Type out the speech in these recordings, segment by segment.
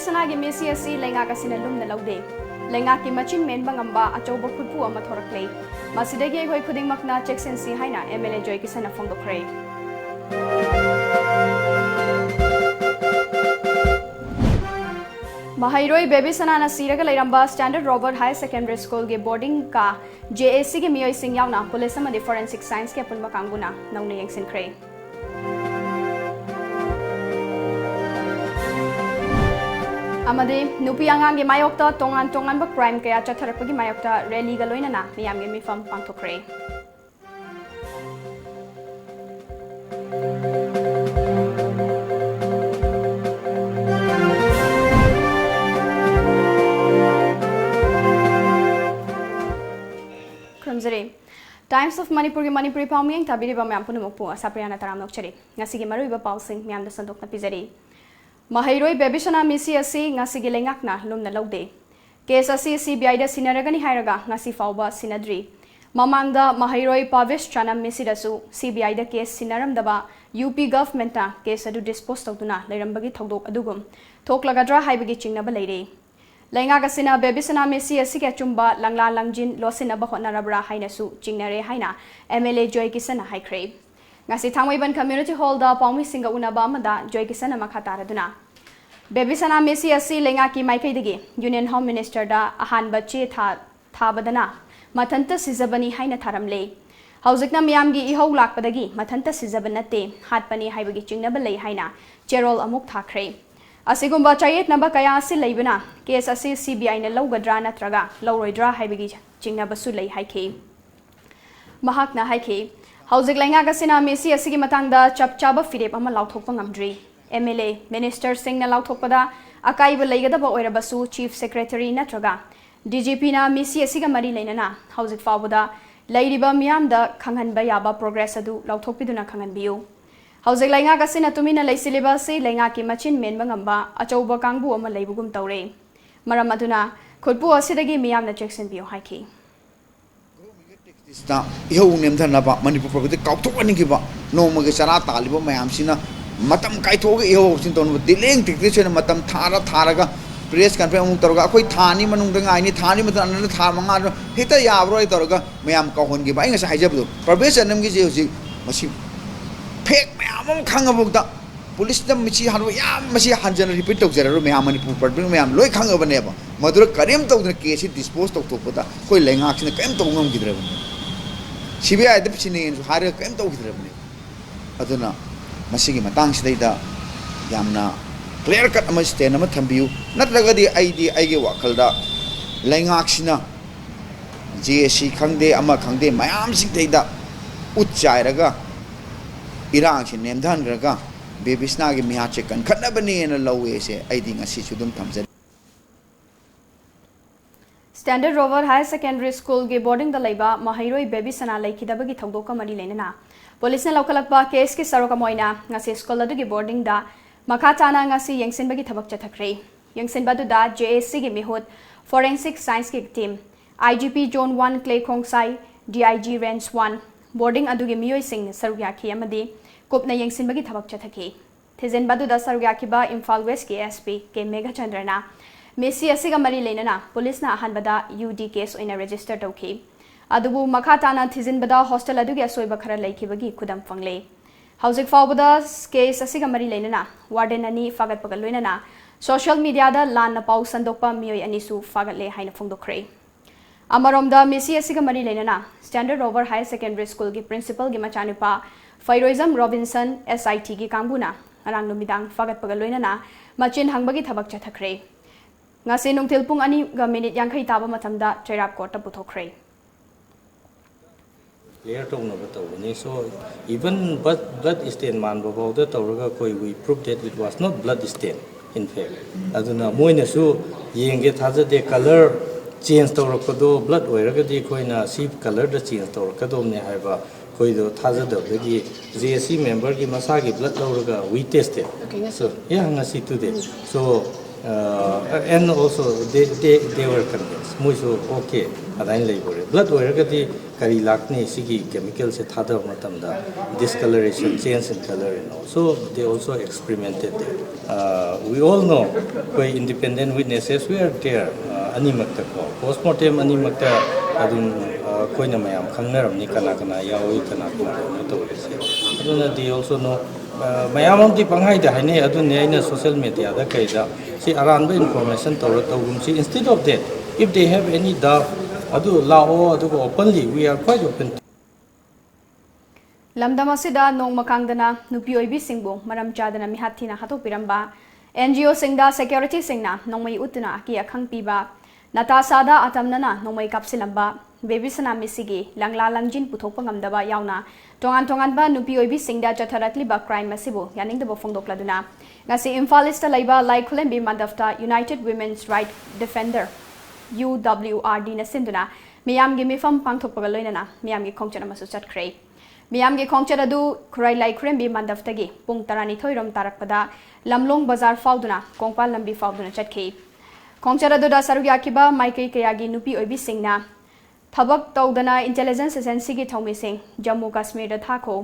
Sana gi Messi asi lenga kasina lumna laude. Lenga ki machin men bangamba achoba khutpu ama thoraklei. Masidagi hoi khuding makna checksin si haina MLA Joy Kisana phongdokre. Mahairoi baby sanana siraga lairamba Standard Robert High Secondary School ge boarding ka JAC ge miyoi sing yauna police amadi forensic science ke punma kanguna nauna yengsin kre. Amadi nupi angang ge mayokta tongan ba crime kaya chatharapagi mayokta rally ga loinana miyam ge mifam pangthokre. Times of Manipuri Palming Tabiri Bampunupu, Sapriana Taramokcheri, Nasigi Mariba Pausing, Miam the Sandok Napizeri. Mahairoi Bebishana Missi asi Nasigi Lengakna, Lumna Lode. Kesasi CBI the Sinaragani Hiraga, Nasi Fauba Sinadri. Mamanda Mahairoi Pavish Chana Missidasu, CBI the case Sinaram Daba, UP governmenta, case adu disposed of Duna, Lerambagi Togdok Adugum, Toklagadra Hibagi Chingabalade. Lenga kasina bebisana Messi asike chumba langla langjin losina ba hotna rabra haina su jingnare haina MLA Joy Kisana high crave. Ngasi Thangwaiban Community Hall da Paumi Singa Unaba Amada Joy Kisana Makataraduna. Bebisana Messi asi lenga ki maikaidagi Union Home Minister da ahan bache thabadana matanta sizabani haina tharamle. Hauzikna miyamgi ihau lakpadagi matanta sizabanate hatpani haibagi jingnabale haina Gerald Amuk Thakre. Asigumba chayet namba kaya asi leibana case asi CBI na lawgadra natraga lawroidra haibigi jingna basu lei haike mahakna haike hauzik lenga kasina Messi asigi matangda chapchaba firep ama lawthokpa ngamdri MLA Minister Singh na lawthokpada akaiba leigadaba oirabasu Chief Secretary natraga DGP na Messi asiga mari leinana hauzik fawda leiriba miyamda khanghanba yaba progress adu lawthokpiduna khanghanbiu Hauzik lenga kasina tumina leisiliba si lenga ki machin men bangamba achauba kangbu ama leibugum tawre maram aduna khutpu asidagi miyamna checksin bio haiki sta iho nemthana ba Manipur progati kautokani ki ba noma ge sara taliba mayam sina matam kaitho ge iho sin ton dileng tikti chena matam tharaga press conference amuk taroga akoi thani manung da ngai ni thani madan an tha manga heta yabro ai taroga mayam ka hon gi ba inga sa haijabdu probation nam gi je hoji masi fake mayam khangabukta police dam michi hanu yam masi hanjana repeat tok jara ro mayam Manipur problem mayam loi khangabane ba madura karim tok case dispose tok pada koi lenga action kem tok ngam gidra CBI the Chini and Harry came to Aduna Masigi Matang Stada Yamna clear cut Amastanama Tambu, not like the idea I give Wakalda Langaxina JSC Kangde Ama Kangde, my arms in Tada Utchairaga Iraq in Nemdandraga, Baby Snag Mihachek and Kanabani and a low way say, I think a situation comes at Standard Robert High Secondary School ge boarding the laiba Mahairoi baby sana laikidabagi thogdoka mari leinana police na laukalakpa case ki saroka moina ngasi school adu ge boarding da makhatana ngasi yengsinbagi thabak chathakre yengsinba du da JAC ge mihut forensic science ki team IGP Zone 1 Clay Khongsai DIG Range 1 boarding adu ge miyoi sing sarugya khi amadi kopna yengsinbagi thabak chathake thizenba du da sarugya ki ba Imphal West ke SP ke Megha Chandrana Messi asiga mari leinana police na ahanbada UD case oina register tawki adubu makhatana thizinbada hostel adugi asoiba khara laikibagi khudam fangle hauzik fawbada case asiga mari leinana warden ani fagat pagal loinana social media da lan na pau sandokpa miyoi anisu fagatle haina phongdokre amaromda Messi asiga mari leinana Standard Robert High Secondary School gi principal gi machanupa Fairoism Robinson SIT gi kambuna arang numidang fagat pagal loinana machin hangbagi thabak chathakre ngasi nungtil pung ani ga minute yang khai taba matamda chairap court ta puthokre clear tong na bataw ni so even blood stain man babaw da tawraga koi we prove that it was not blood stain in fact aduna moina su yenge thaja de color change tawrakado blood oiraga di koina si color da change tawrakado ne haiba koi do thaja da gi JSC member gi masa gi blood tawraga we tested so yeah ngasi today so and also they were convinced. Mucho okay. ꯑꯗꯥꯏꯅ ꯂꯩꯕꯣꯔꯦ blood ꯑꯣꯏꯔꯒꯗꯤ ꯀꯔꯤ ꯂꯥꯛꯅꯤ ꯁꯤꯒꯤ ꯀꯦꯃꯤꯀꯦꯜꯁꯦ ꯊꯥꯗꯕ ꯃꯇꯝꯗ discoloration change in color and also they also experimented there. We all know we independent witnesses we are there animakta ko postmortem animakta adun koina mayam khangnaramni kana kana yawi kana kana to se aduna they also know mayam am di panghai da haine adun ne aina social media da kaida si aranba information tawra tawgum si instead of that if they have any doubt adu lao adu openly we are quite open. lamdam asida nong makangdana nupi oibi singbu maram chadana mihathina hatok piramba NGO singda security singna nongmai utuna ki akhang piba natasada atamnana nongmai kapsilamba baby sana misigi langla langjin puthokpa ngamdaba yauna tongan ba nupi oibi singda chatharakli ba crime masibu yaning da bofongdokladuna ngasi imphal laiba laikhulen bi mandafta United Women's Right Defender UWRD na sinduna miyam gi mifam pangthokpa loinana miyam gi khongchana masu chatkhre miyam gi khongchara du khrai laikhrem bi mandaftagi pung tarani thoirom tarakpada lamlong bazar fauduna kongpal lambi fauduna chatkhi khongchara du da sarugya kiba maikai kayagi nupi oibi singna thabak tawdana intelligence agency gi thawmi sing Jammu Kashmir da thakho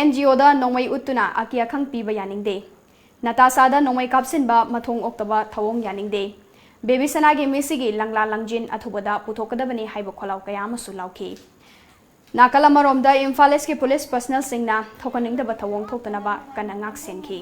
NGO da nongmai utuna akia khang piba yaningde natasada da nongmai kapsin ba mathong oktaba thawong yaningde baby sanagi misigi langla langjin athubada puthokadabani haibo kholaw kaya masu lawki nakala maromda Imphal East ki police personnel singna thokaning da bathawong thoktanaba kana ngak senki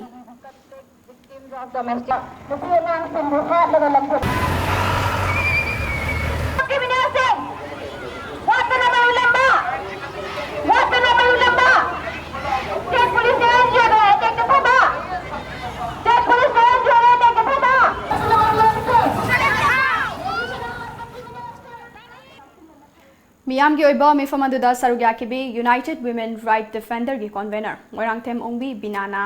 miyam gi oiba mifamaduda sarugya kibi United Women Right Defender gi convener moirangthem ongbi binana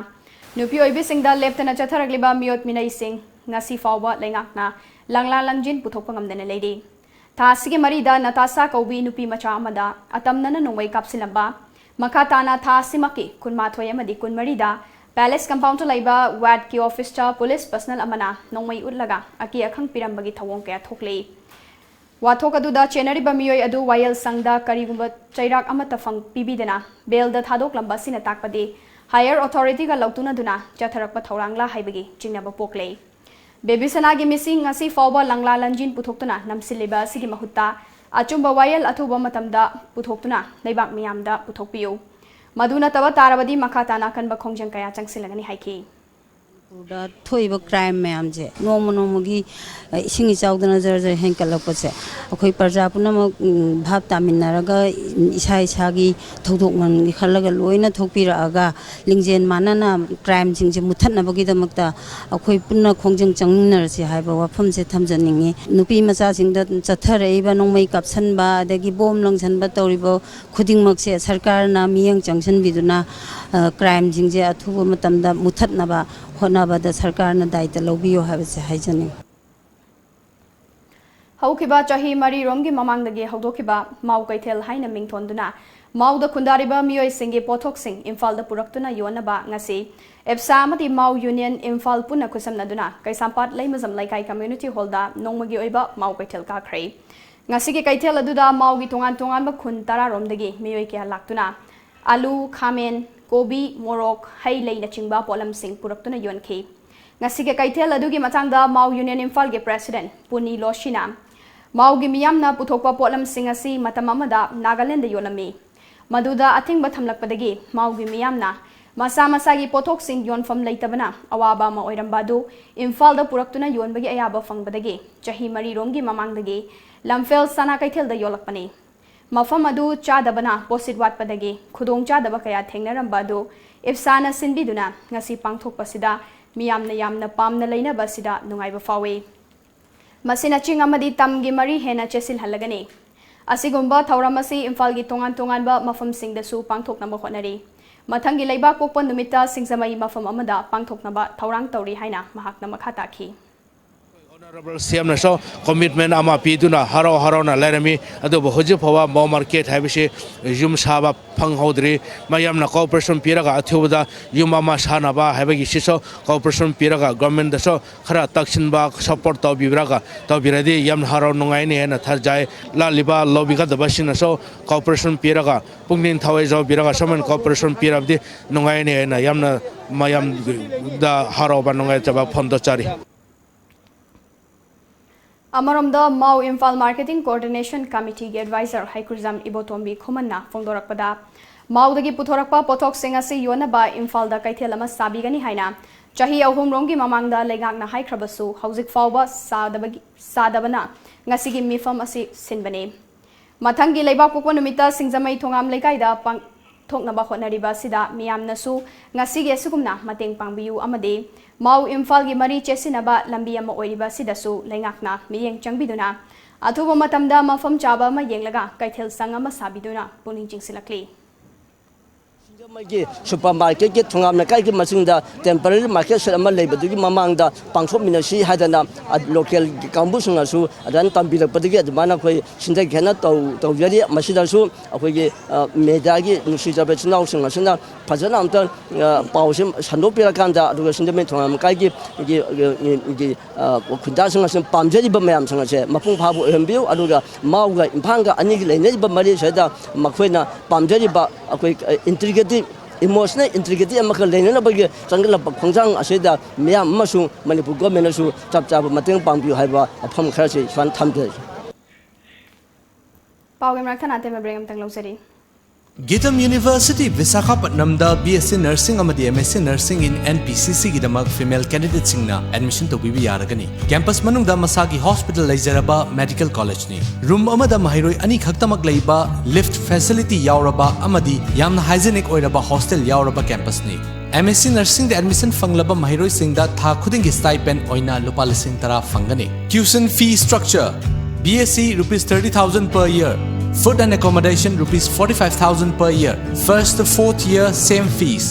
nupi oibi singda leptana chatharagliba miot minai sing ngasi fawba lengakna langla langjin puthokpa ngamdana leidi thasigi marida natasa kaubi nupi macha amada atamnana nongwai kapsilamba makatana thasimaki kunmathoi amadi kunmarida palace compound laiba ward ki office cha police personnel amana nongmai utlaga aki akhang pirambagi thawong kaya thoklei wathok aduda chenari bamiyoi adu wayel sangda karigumba chairak amata fang pibidana bail da thadok lamba sina takpadi higher authority ga lautuna duna chatharakpa thorangla haibagi chingnaba poklei baby sanagi missing ngasi fawba langla lanjin puthoktuna namsiliba sigi mahutta achumba wayel athuba matamda puthoktuna leibak miyamda puthokpiyu maduna taba tarabadi makhatana kanba khongjang kaya changsilagani haiki थोइब crime ma'am से नोम नोमगी इसिंग चाउदना जर जर हेंकलपसे अखोई प्रजा पुनमक भाव तामिनरगा इसा इसागी थौदोकमन खलगा लोइना थोकपिरागा लिंजेन मानना क्राइम जिंजे मुथनबगीदमक्ता अखोई पुन्ना खोंजंग चंगनरसे हाइबा वाफम से थमजनिंगी नुपी मचा सिंगदा चथरैबा नोंमै कापसनबा अदगी बोम लंगसनबा तौरिबो खुदिंगमक्से सरकारना मियंग चंगसनबिदुना क्राइम जिंजे अथुबो मतमदा मुथनबा होनाबदा सरकारना दायित्व लौबियो हाबसे हाइजनी हौखिबा चाही मरी रोमगी ममांगदगी हौदोखिबा माउ कैथेल हाइना मिंगथोंदुना माउदा खुंदारिबा मियोय सिंगी पोथोक सिंग इम्फालदा पुरक्तुना योनबा ngasi एप्सा अमति माउ यूनियन इम्फाल पुना खुसमनदुना कैसामपाट लैमजम लाइकाई कम्युनिटी हॉलदा नोंमगी ओइबा माउ कैथेल काख्रै ngasi की कैथेल अदुदा माउगी तोंगान तोंगानबा खुन तारा रोमदगी मियोय क्या लाक्तुना आलू खामेन कोबी मोरोक हई लैना चिंगबा पोलम सिंग पुरक्तुना योनखी ngasi के कैथेल अदुगी मचांगदा माउ यूनियन इम्फाल के प्रेसिडेंट पुनी लोशिना माउगी मियामना पुथोकपा पोलम सिंग असि मतम अमदा नागालैंड योलमी मदुदा अथिंगबा थमलकपदगी माउगी मियामना मसा मसागी पोथोक सिंग योनफम लैतबना अवाबा मा ओइरंबादु इम्फालदा पुरक्तुना योनबगी अयाबा फंगबदगी चाही मरी रोमगी ममांगदगी लमफेल सना कैथेलदा योलकपनी मफम अदु चादबना पोसिट वाटपदगी खुदोंग चादबा कया थेंगनरंबादु इफ्साना सिनबिदुना ngasi पांगथोकपसिदा मियामना यामना पामना लैनबसिदा नुंगाइबा फावे मसिना चिंग अमदी तमगी मरी हेना चेसिल हलगनी असिगुंबा थौरमसी इम्फालगी तोंगान तोंगानबा मफम सिंगदसु पांगथोकनबा होनरी मथंगी लैबा कोकपन नुमिता सिंगजमई मफम अमदा पांगथोकनबा थौरांग तौरी हाइना महाकना मखा ताखी Honorable CM Naso commitment ama piduna haro na lerami adu hoji phawa mo market habishi yum saba phang hodri mayam na cooperation piraga athuda yum ama sana ba habagi siso cooperation piraga government daso khara taksin ba support to bibraga to biradi yam haro nungai ne na tharjai la liba lobby ga dabasina so cooperation piraga pungnin thawai jo biraga saman cooperation pirabdi nungai ne na yamna mayam da haro ba nungai chaba phondo chari Amaramda Mau Imphal Marketing Coordination Committee ge advisor Haikruzam Ibotombi Khumanna Fongdorakpada Maudagi Puthorakpa Pothok Singasi Yonaba Imphal da Kaithelama Sabigani Haina Chahi Ahum Rongi Mamangda Legangna Haikrabasu Hauzik Fauba Sadabana Ngasigi Mifam Asi Sinbane Matangi Leba Pukwa Numita Singzamai Thongam Lekaida Pang Thoknaba Hotnariba Sida Miyamnasu Ngasigi Asugumna Mateng Pangbiu Amade Mau Imphal gi mari chesinaba lambi ama oiriba sidasu lengakna miyeng changbiduna athuba matamda mafam chaba ma yenglaga kaithel sanga ma sabiduna puning jingsilakli supermarket ke thungam na kai ki masingda temporary market sel ama leibadu gi mamangda pangthop minasi hadana local kambu sunga su adan tambila padigi admana khoi sinda khena to yari masida su akhoi gi media gi nusi jabe chnau sunga sina phajana amta pawsim sando pira kanda aduga sinda me thungam kai gi khunda sunga sim pamjari ba mayam sunga che mapung phabu embiu aduga mauga imphanga ani gi leinei ba mari seda makhoina pamjari ba akhoi integrity emotional integrity amaka leina bagi changla khongjang aseda miyam amasung manipur government su chap mateng pangbiu haiba afam khara se swan thamde Pawgem rakhana te me bregam tang losari Gitam University Visakhapatnam da BSc Nursing amadi MSc Nursing in NPCC gidamak female candidates singna admission to bibi yaragani campus manungda masagi hospital leijaraba medical college ni room amada mahiroi ani khaktamak leiba lift facility yauraba amadi yamna hygienic oiraba hostel yauraba campus ni MSc Nursing da admission fanglaba mahiroi singda tha khudingi stipend oina lupa lising tara fangani tuition fee structure BSc rupees 30,000 per year Food and accommodation rupees 45,000 per year. First to fourth year same fees.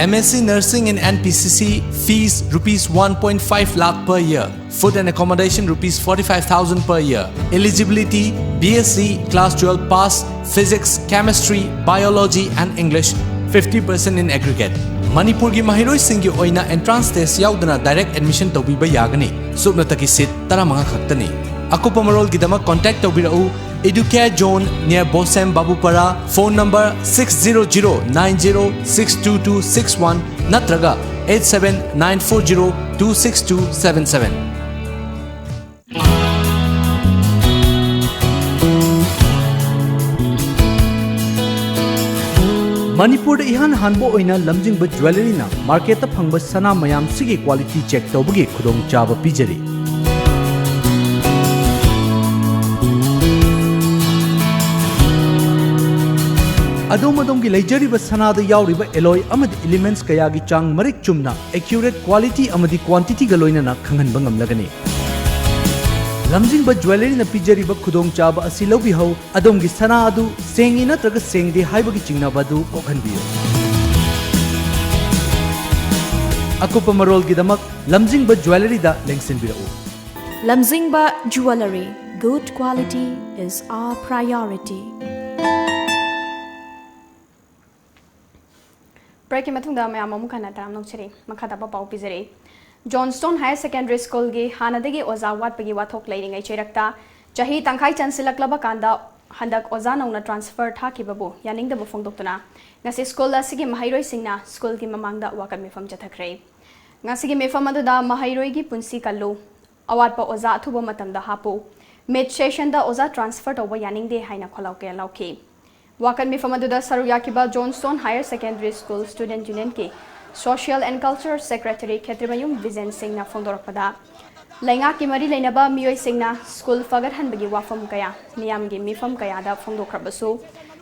MSc Nursing in NPCC fees rupees 1.5 lakh per year. Food and accommodation rupees 45,000 per year. Eligibility BSc class 12 pass physics, chemistry, biology and English 50% in aggregate. Manipur gi mahiroi singi oina entrance test yaudana direct admission tobiba yagani. Subnataki seat taramanga khaktani. Akupa marol gidama contact tobirau Educare Zone near Bosem Babupara, phone number 60090622261, Natraga 87940262277. Manipur ihan hanbo oina lamjingba jewelry na market ta phangba sana mayam sigi quality check tawbagi khudong chaba pijari. Adom-adom gi leijariba sanada yauriba alloy amadi elements kaya gi chang marik chumna accurate quality amadi quantity ga loinana khanghanba ngamlagani lamjingba jewelry na pijariba khudong chaba asi lobi hau adom gi sana adu sengi natraga sengdi haiba gi chingna badu kokhanbiyo akupa marol gi damak lamjingba jewelry da lengsinbirau Lamjingba Jewelry, good quality is our priority. Break mathungda mayam amukana taram nokchari makhada ba pau pizare Johnstone Higher Secondary School gi hanadagi oza watpagi wathok leiringai cherakta chahi tangkhai chansilaklaba kanda handak oza nauna transfer thakibabu yaningda bu phongdoktuna ngasi school asigi mahairoi singna school gi mamangda wakan mifam chathakre ngasi gi mifam aduda mahairoi gi punsi kallu awatpa oza athuba matamda hapu mid session da oza transfer toba yaningde haina kholauke lauki Wakan Mifamaduda Saruyakiba Johnstone Higher Secondary School Student Union ki Social and Culture Secretary Khetrimayum Vizen Singh na Fongdorakpada Lainga ki mari leinaba miyoi Singh na school fagar hanbagi wafam kaya miyam gi mifam kaya da Fongdokrabasu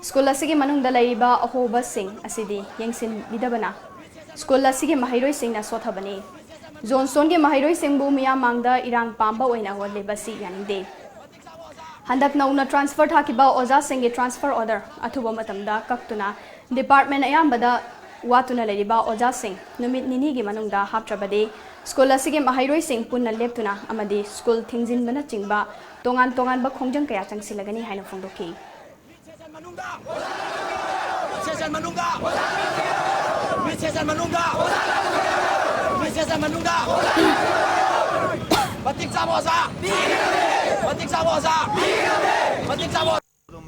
school asigi manungda leiba ahoba Singh asidi yengsin bidabana school asigi mahairoi Singh na sothabani Johnstone ge mahairoi Singh bu miyam mangda irang pamba oina hodlebasi yaninde Handak nauna transfer thakiba oza singi transfer order athuba matamda kaktuna department ayambada watuna leriba oja sing numit nini gi manungda haptrabade school asige mahairoi sing punna leptuna amadi school thingjin bana chingba tongan tongan ba khongjang kaya changsilagani haina phongdoki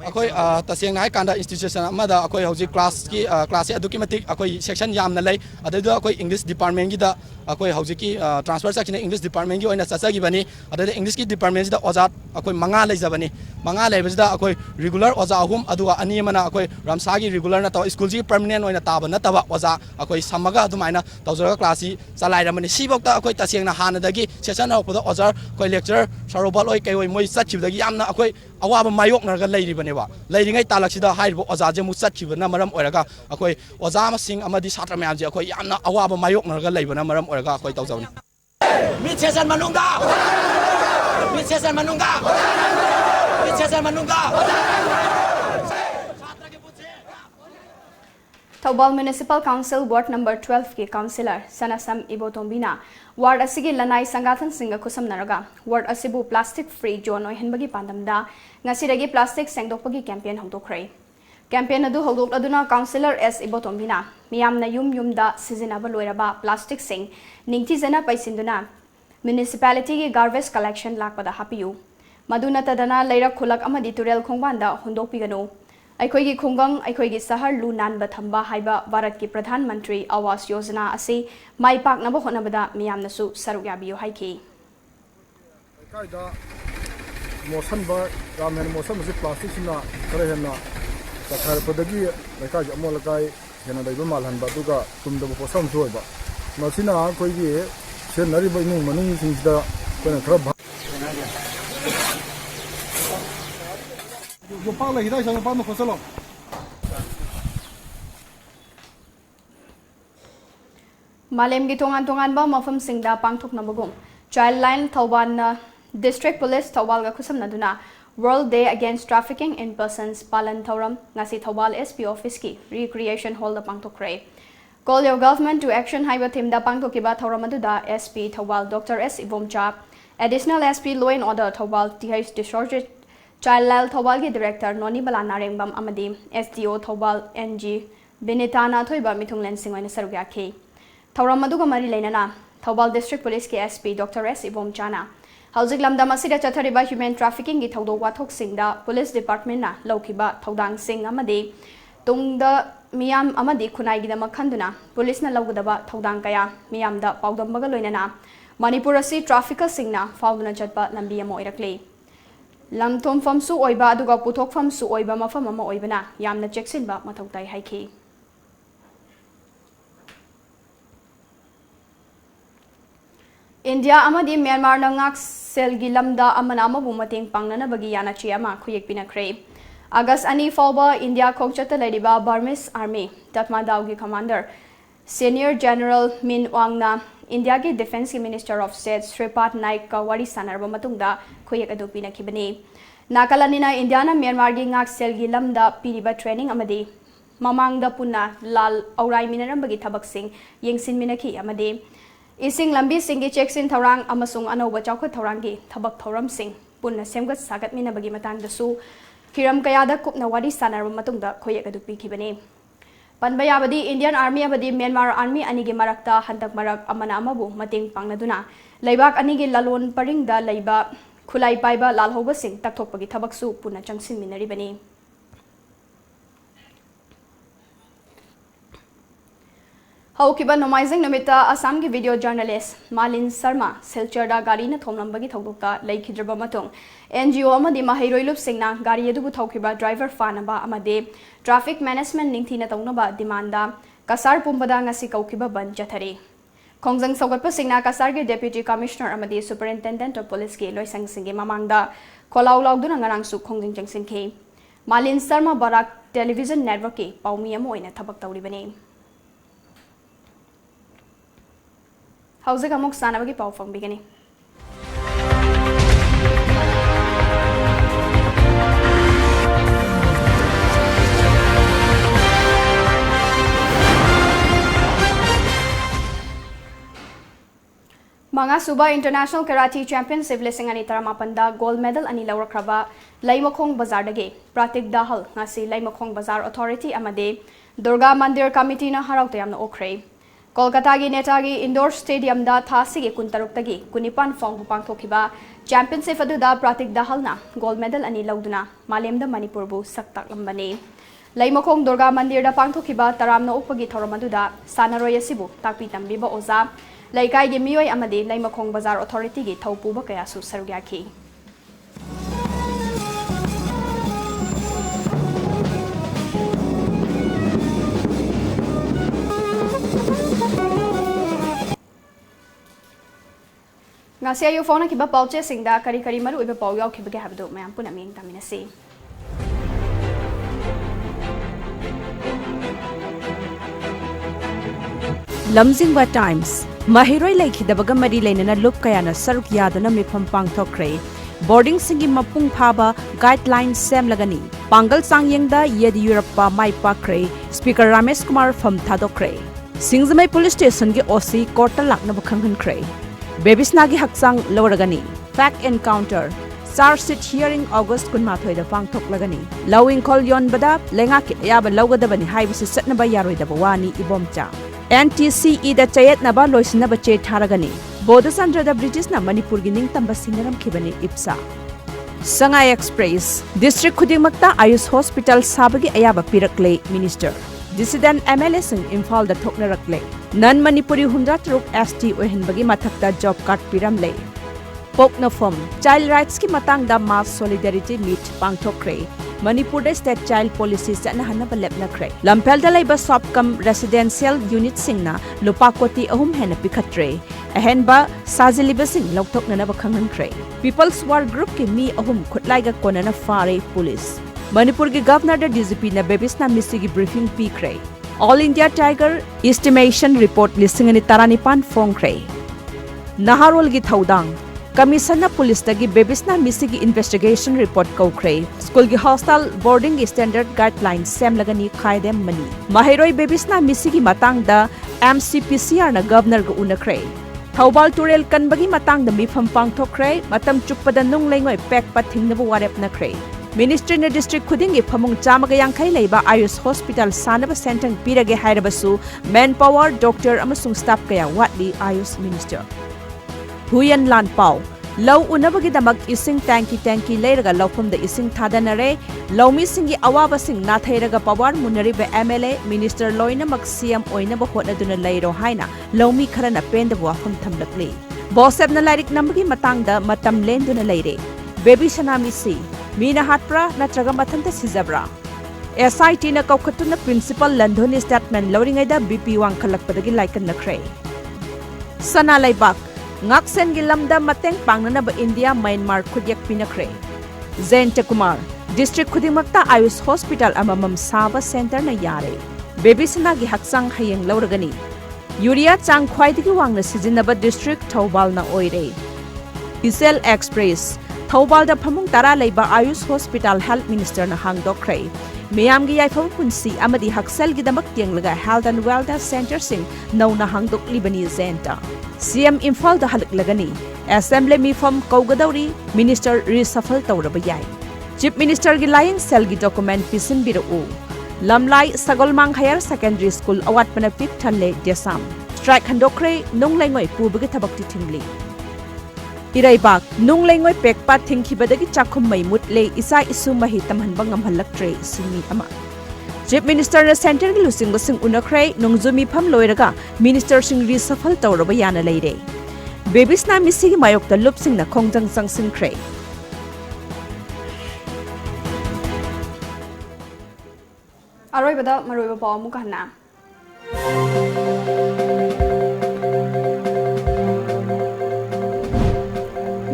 अखोई तसेंग नाय कांदा institution अमदा अखोई हौजी class की class से अदुकी मतिक अखोई section यामना लay अदुदो अखोई English department की दा अखोई हौजी की ट्रांसफर सेक्शन इंग्लिश डिपार्टमेंट की ओइना ससागी बनी अदुदो इंग्लिश की डिपार्टमेंट दा ओजा अखोई मंगा लेजबनी मंगा लेबजदा अखोई रेगुलर ओजा अहुम अदुगा अनि मना अखोई रामसागी रेगुलर न तो स्कूल जी परमानेंट ओइना ताब न तबा ओजा अखोई समगा अदुमाइना तौजरा क्लास सी चलाइरमनी सिबोक्ता अखोई तसेंग ना हानदगी सेशन हौपदो ओजा अखोई लेक्चर सरोबल ओइ कई ओइ मोइ सचिबदगी यामना अखोई अवाब मायोकनरगा लेरिबनेबा लेरिङै तालकसिदा हाइबो ओजाजे मु सचिबना मरम ओइरगा अखोई ओजा मसिंग अमदि छात्र म्यामजे अखोई यामना अवाब मायोकनरगा लेबना मरम ओइरगा अखोई तौजौनी मिड सेशन मनुंगा Thobal Municipal Council Ward number 12 ki councillor Sanasam Ibotombina ward asigi lanai sangathan singa kusam naraga ward asibu plastic free zone oi henbagi pandamda ngasiragi plastic sengdokpagi campaign hongdokrai campaign adu hogdok aduna councillor S Ibotombina miyamna yumda sizinaba loiraba plastic sing ningthi jana paisinduna municipality ki garbage collection lakpada hapiyu maduna tadana leira khulak amadi turel khongbanda hondokpiganu अखोई खुंगंग अखोई सहर लू नानब थंबा हाइबा भारत की प्रधानमंत्री आवास योजना असी माई पाकनब होनबदा मियामनसु सरुक याबियो हाइकी कायदा motion बा रामेन मोशन से प्लास्टिक सिना करे हेना तखार पदगी लेकाज अमोल काय हेना दैबा मालहन बा दुगा तुमदब पोसम सोयबा मसिना कोइगी से नरिबा इनु मनुंग सिंगदा कोना खरा जो पाला हिदा संग पाम खोसलो मालेम की तोंगान बा मफम सिंगदा पांगथोकनबगुम चाइल्ड लाइन थौबान डिस्ट्रिक्ट पुलिस थौबाल गा खुसमनदुना world day against trafficking in persons पालन थौरम ngasi थौबाल एसपी ऑफिस की रिक्रिएशन हॉल दा पांगथोकरे call your government to action हाइबा थीम दा पांगथोकिबा थौरम अदुदा SP Thoubal doctor S Ibomcha additional SP law and order Thoubal TH डिसॉर्डेड चाइल्ड लाइन थौबाल की डायरेक्टर नोनी बला नारेंगबम अमदी एसडीओ थौबाल एनजी बिनिताना थोइबा मिथुंगलेन सिंगोइन सरुगाखी थौरम अदुगा मरी लेनाना थौबाल डिस्ट्रिक्ट पुलिस के एसपी डॉक्टर एस इबोमचाना हौजिक लमदम असिदा चथरिबा ह्यूमन ट्रैफिकिंग की थौदोक वाथोक सिंगदा पुलिस डिपार्टमेंट ना लौखिबा थौदांग सिंग अमदी तुंगदा मियाम अमदी खुनाइगिदम खंदुना पुलिस ना लौगदबा थौदांग कया मियामदा पाउदमबगा लोइनाना मणिपुर असि ट्रैफिकर सिंगना फाउदुना चटपा लंबी अमा ओइरक्ले लमथोमफमसु ओइबा अदुगा पुथोकफमसु ओइबा मफम अमा ओइबना यामना चेक्सिनबा मथौताई हाइखी इंडिया अमदी म्यांमार नंगाक सेलगी लमदा अमना अमबु मतेंग पांगननबगी यानाची अमा खुयेक पिनखरे अगस्त अनि फाउबा इंडिया खोंगचत लेरिबा बर्मिस आर्मी तत्मादाउगी कमांडर सीनियर जनरल मिन वांगना इंडिया के डिफेंस की minister of state Shripad Naik का वारी सानरबा मतुंगदा खुयेक अदु पिनखिबनी नाकालानिना इंडिया ना म्यांमार गी ngak सेलगी लमदा पिरिबा ट्रेनिंग अमदी ममांगदा पुन्ना लाल औराई मिनरंबगी थबक सिंग येंगसिन मिनखि अमदी इसिंग लंबी सिंगी चेक्सिन थौरांग अमसुंग अनौबा चौखत थौरांगी थबक थौरम सिंग पुन्ना सेमगत सागत मिनबगी मतंगदसु हिरम कयादा कुपना वारी सानरबा मतुंगदा खोयेक अदु पिखिबनी पनबा याबदी इंडियन आर्मी अबदी म्यांमार आर्मी अनिगी मरक्ता हंतक मरक अमना अमबु मतेंग पांगनदुना लैबाक अनिगी लालोन परिंगदा लैबा खुलाई पाइबा लालहौबा सिंग तकथोकपगी थबकसु पुन्ना चंगसिन मिनरिबनी हौकिबा नोमाइजिंग नमिता असम की वीडियो जर्नलिस्ट मालिन शर्मा सिलचरदा गाड़ी न थोमलंबगी थौदोकता लैखिद्रबा मतुंग एनजीओ अमदी महैरोइलुप सिंगना गाड़ी अदुबु थौखिबा ड्राइवर फानबा अमदे ट्रैफिक मैनेजमेंट निंगथिना तौनबा डिमांडा कसार पुंबदा ngasi कौखिबा बन चथरे खोंजंग सौगतप सिंगना कसार के डेप्यूटी कमिश्नर अमदी सुपरिटेंडेंट ऑफ पुलिस के लोइसंग सिंगे ममांगदा कोलाउ लाउदुना ngarangsu खोंजंग जंगसिनखे मालिन शर्मा बराक टेलीविजन नेटवर्क के पाउमी अम ओइना थबक तौरिबने हौजिक अमुक सानबगी पाउ फंगबिगनी Manga Suba International Karate Championship Lising Ani Taramapanda Gold Medal Ani Laurakraba Laimakong Bazar Dage Pratik Dahal Ngasi Laimakong Bazar Authority Amade Durga Mandir Committee na Harautayam na Okray Kolkata gi Netagi Indoor Stadium da Thasigi Kuntaruktagi Kunipan Fong Pangthokiba Championship aduda Pratik Dahal na Gold Medal Ani Lauduna Malemda Manipurbu Saktak Lambani Laimakong Durga Mandir da Pangthokiba Taram na Upagi Thoramaduda Sanaroy Sibu Takpi Tambiba Oza Laikai gi Miyoi Amadi Laimakong Bazar Authority gi Thaupuba Kaya su Sarugyaki Ngasi ayu phone ki ba pauche singda kari kari maru iba pau yaw khibage habdu mayam puna ming taminasi Lamjingba Times Mahiroi Laikhidabaga Mari Lainana Lup Kayana Saruk Yadana Mifam Pangthokre Boarding Singi Mapung Phaba Guidelines Sem Lagani Pangal Sangyengda Yediyurappa Mai Pakre Speaker Ramesh Kumar Pham Thadokre Singzamai Police Station gi OC Korta Lakna Bakhanghan Kre Bebisnagi Haksang Loragani Fact Encounter Sar Sit Hearing August Kunmathoi da Pangthok Lagani Lowing Call Yon Bada Lenga Ki Yaba Logadabani Haibisi Satnaba Yaroi da Bawani Ibomcha NTCE da Chayet Naba Loisnaba Che Tharagani Bodasandra da British na Manipur gi Ningtamba Sinaram Khibani Ipsa Sangai Express District Khudingmakta Ayush Hospital Sabagi Ayaba Pirakle Minister Dissident MLA Sing Imphal da Thoknarakle Non Manipuri 100 ST Ohenbagi Mathakta Job Card Piramle Pokna Form Child Rights ki Matang da Mass Solidarity Meet Pangthokre Manipur da State Child Policy Sana Hanaba Lepna Kre Lampel da Laiba Sopcom Residential Unit Singna Lupakoti Ahum Hena Pikatre Ahenba Sajiliba Sing Loktok na Bakhangan Kre People's War Group ki Mi Ahum Kutlaiga Konana Fare Police Manipur ki Governor da DGP na Bebisna Misigi Briefing P Kre All India Tiger Estimation Report Lisingani Taranipan Fong Kre Naharol gi Thaudang Commissioner Police tagi Bebisna Misigi Investigation Report Kaukre School gi Hostel Boarding Standard Guidelines Sem Lagani Khaidem Mani Mahiroi Bebisna Misigi Matang da MCPCR na Governor ga Unakre Thaubal Turel Kanbagi Matang da Mifam Pangthokre Matam Chukpada Nung Lengoi Pek Pathingnabu Warep na Kre Ministry na District Khudingi Phamung Chamaga Yankhai Leiba Ayush Hospital Sanaba Sentang Pirage Hairabasu Manpower Doctor amasung staff kaya watli Ayush Minister Huyan Lan Pau Low Unabagi Damak Ising Tanki Leiraga Lopum the Ising Tadanare Lomi Singi Awaba Sing Nathairaga Pawar Munariba MLA Minister Loina Maxiam Oinaba Hotaduna Leiro Haina Lomi Karana Penda Wafum Tamlakli Boseb na Larik Namagi Matangda Matam Lenduna Leire Baby Shanami Si Mina Hatpra Natraga Matanta Sizabra SIT na Kaukatuna Principal Landhoni Statement Loringaida BP Wang Kalakpadagi Laikan Nakre Sana Laibak Ngaksen Gilamda Mateng Pangnanaba India Myanmar Kudyak Pinakre Zain Kumar District Kudimakta Ayush Hospital Amamam Saba Center na Yare Baby Sanagi Haksang Hayang Lauragani Yuria Chang Khwaidigi Wangna Sizinaba District Thaubal na Oire Isel Express Thaubal da Phamung Tara Leiba Ayush Hospital Health Minister na Hangdokre Miyam gi Yaifam Punsi Amadi Haksel Gidamak Tianglaga Health and Wellness Center Sing Nau na Hangdok Libani Zenta CM Imphal da Halaklagani Assembly Mifam Kaugadauri Minister Reshuffle Taurabayai Chief Minister gi Lying Cell gi document Pisin Biru Lamlai Sagolmang Higher Secondary School Awat Panapik Thanle Desam Strike Handokre Nung Laingoi Pubagi Tabakti Tingli Iraibak Nung Laingoi Pekpa Thingkibadagi Chakhum Mai Mutle Isa Isu Mahi Tamhanbang Amhalaktre Simi Ama Chief Minister na Center gi Lusing Basing Unakre Nungzumi Pham Loiraga Minister Sing Reshuffle Tauraba Yana Leire Bebisna Misigi Mayok da Lupsing na Kongjang Sangsin Kre Aroi bada maroi ba paw mukana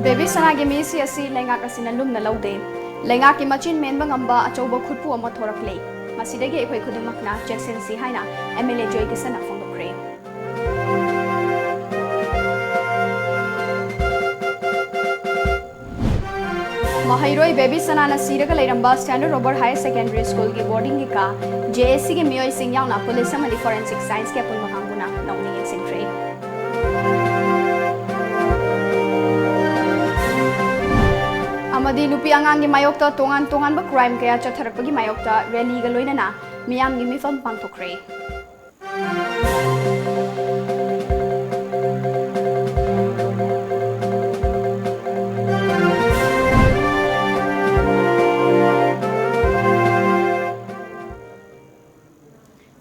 Baby Sanagi Misi asi Lengak asina lumna laude Lengak ki machin menba ngamba achauba khutpu ama thorakle Masidagi ekhoi khudumakna Jackson si haina MLA Joy Kisana Fongdokre Mahairoi Baby Sanana Siraga Lairamba Standard Robert Higher Secondary School ki boarding ki ka JSC ki Miyoi Sing yauna police amadi forensic science ke apun makanguna nauni yengsin trade amadi nupi angang gi mayokta tongan ba crime kaya chatharakpagi mayokta rally ga loinana miyam gi mifam pangthokre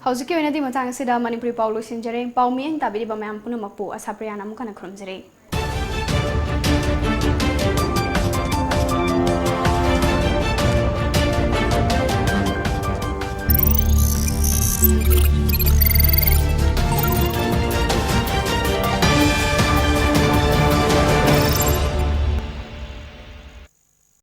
Hausuki wenadi matang sida Manipuri Paulo sinjare paumiyang tabiri ba mayam puno mapu ASHAPRIYA namu kana krumjare